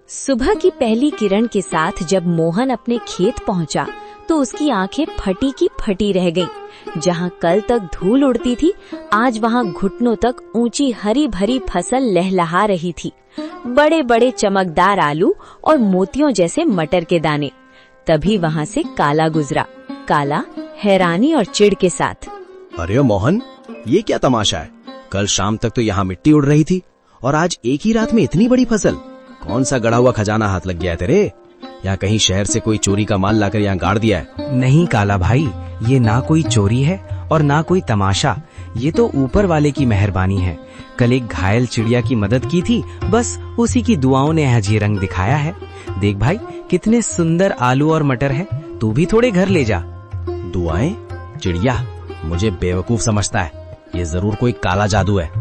सुबह की पहली किरण के साथ जब मोहन अपने खेत पहुंचा तो उसकी आंखें फटी की फटी रह गईं। जहां कल तक धूल उड़ती थी, आज वहां घुटनों तक ऊंची हरी भरी फसल लहलहा रही थी। बड़े बड़े चमकदार आलू और मोतियों जैसे मटर के दाने। तभी वहां से काला गुजरा। काला हैरानी और चिढ़ के साथ, अरे मोहन, ये क्या तमाशा है? कल शाम तक तो यहाँ मिट्टी उड़ रही थी और आज एक ही रात में इतनी बड़ी फसल। कौन सा गड़ा हुआ खजाना हाथ लग गया है तेरे? या कहीं शहर से कोई चोरी का माल लाकर यहाँ गाड़ दिया है? नहीं काला भाई, ये ना कोई चोरी है और ना कोई तमाशा। ये तो ऊपर वाले की मेहरबानी है। कल एक घायल चिड़िया की मदद की थी, बस उसी की दुआओं ने आज ये रंग दिखाया है। देख भाई, कितने सुंदर आलू और मटर है। तू भी थोड़े घर ले जा। दुआएं? चिड़िया मुझे बेवकूफ समझता है। ये जरूर कोई काला जादू है।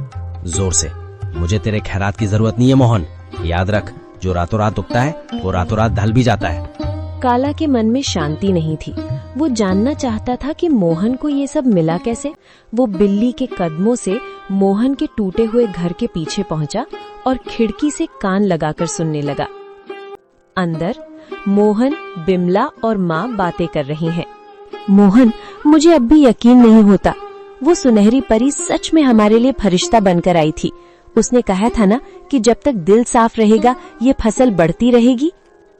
जोर से, मुझे तेरे खैरात की जरूरत नहीं है मोहन। याद रख, जो रातों रात उगता है वो रातों रात ढल भी जाता है। काला के मन में शांति नहीं थी। वो जानना चाहता था कि मोहन को ये सब मिला कैसे। वो बिल्ली के कदमों से मोहन के टूटे हुए घर के पीछे पहुंचा और खिड़की से कान लगाकर सुनने लगा। अंदर मोहन, बिमला और माँ बातें कर रही हैं। मोहन, मुझे अब भी यकीन नहीं होता। वो सुनहरी परी सच में हमारे लिए फरिश्ता बनकर आई थी। उसने कहा था ना कि जब तक दिल साफ रहेगा ये फसल बढ़ती रहेगी।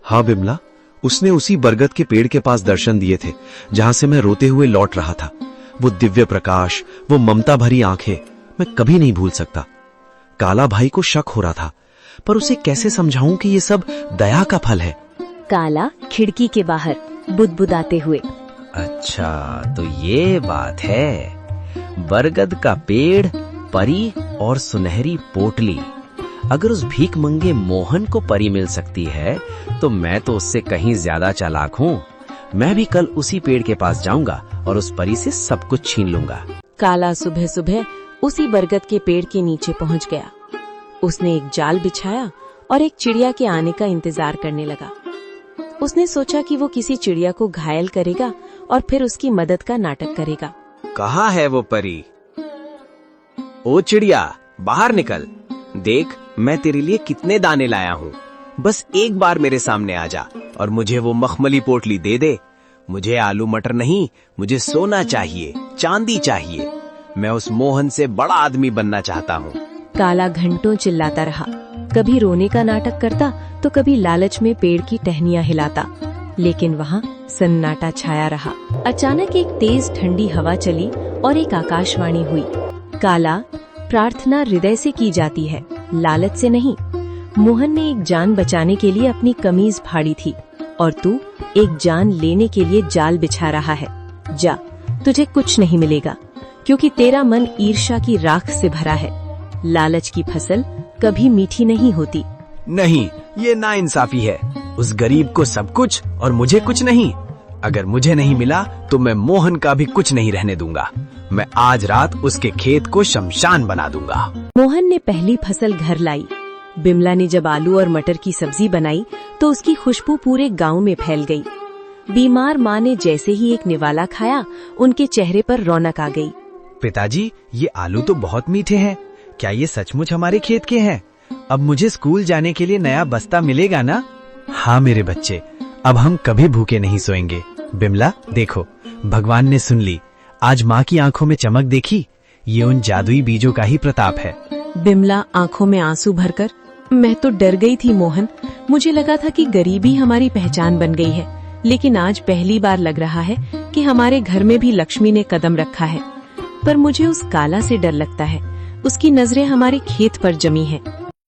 हाँ बिमला, उसने उसी बरगद के पेड़ के पास दर्शन दिए थे जहाँ से मैं रोते हुए लौट रहा था। वो दिव्य प्रकाश, वो ममता भरी आंखें, मैं कभी नहीं भूल सकता। काला भाई को शक हो रहा था, पर उसे कैसे समझाऊं कि ये सब दया का फल है। काला खिड़की के बाहर बुदबुदाते हुए, अच्छा तो ये बात है। बरगद का पेड़, परी और सुनहरी पोटली। अगर उस भीख मंगे मोहन को परी मिल सकती है तो मैं तो उससे कहीं ज्यादा चालाक हूँ। मैं भी कल उसी पेड़ के पास जाऊंगा और उस परी से सब कुछ छीन लूंगा। काला सुबह सुबह उसी बरगद के पेड़ के नीचे पहुंच गया। उसने एक जाल बिछाया और एक चिड़िया के आने का इंतजार करने लगा। उसने सोचा कि वो किसी चिड़िया को घायल करेगा और फिर उसकी मदद का नाटक करेगा। कहाँ है वो परी? ओ चिड़िया, बाहर निकल। देख, मैं तेरे लिए कितने दाने लाया हूँ। बस एक बार मेरे सामने आ जा और मुझे वो मखमली पोटली दे दे। मुझे आलू मटर नहीं, मुझे सोना चाहिए, चांदी चाहिए। मैं उस मोहन से बड़ा आदमी बनना चाहता हूँ। काला घंटों चिल्लाता रहा। कभी रोने का नाटक करता तो कभी लालच में पेड़ की टहनियां हिलाता, लेकिन वहाँ सन्नाटा छाया रहा। अचानक एक तेज ठंडी हवा चली और एक आकाशवाणी हुई। काला, प्रार्थना हृदय से की जाती है, लालच से नहीं। मोहन ने एक जान बचाने के लिए अपनी कमीज फाड़ी थी और तू एक जान लेने के लिए जाल बिछा रहा है। जा, तुझे कुछ नहीं मिलेगा, क्योंकि तेरा मन ईर्ष्या की राख से भरा है। लालच की फसल कभी मीठी नहीं होती। नहीं, ये नाइंसाफी है। उस गरीब को सब कुछ और मुझे कुछ नहीं। अगर मुझे नहीं मिला तो मैं मोहन का भी कुछ नहीं रहने दूंगा। मैं आज रात उसके खेत को शमशान बना दूंगा। मोहन ने पहली फसल घर लाई। बिमला ने जब आलू और मटर की सब्जी बनाई तो उसकी खुशबू पूरे गांव में फैल गई। बीमार माँ ने जैसे ही एक निवाला खाया, उनके चेहरे पर रौनक आ गई। पिताजी, ये आलू तो बहुत मीठे हैं। क्या ये सचमुच हमारे खेत के हैं? अब मुझे स्कूल जाने के लिए नया बस्ता मिलेगा ना? हाँ मेरे बच्चे, अब हम कभी भूखे नहीं सोएंगे। बिमला देखो, भगवान ने सुन ली। आज माँ की आंखों में चमक देखी? ये उन जादुई बीजों का ही प्रताप है। बिमला आंखों में आंसू भरकर, मैं तो डर गई थी मोहन। मुझे लगा था कि गरीबी हमारी पहचान बन गई है, लेकिन आज पहली बार लग रहा है कि हमारे घर में भी लक्ष्मी ने कदम रखा है। पर मुझे उस काला से डर लगता है। उसकी नजरें हमारे खेत पर जमी हैं।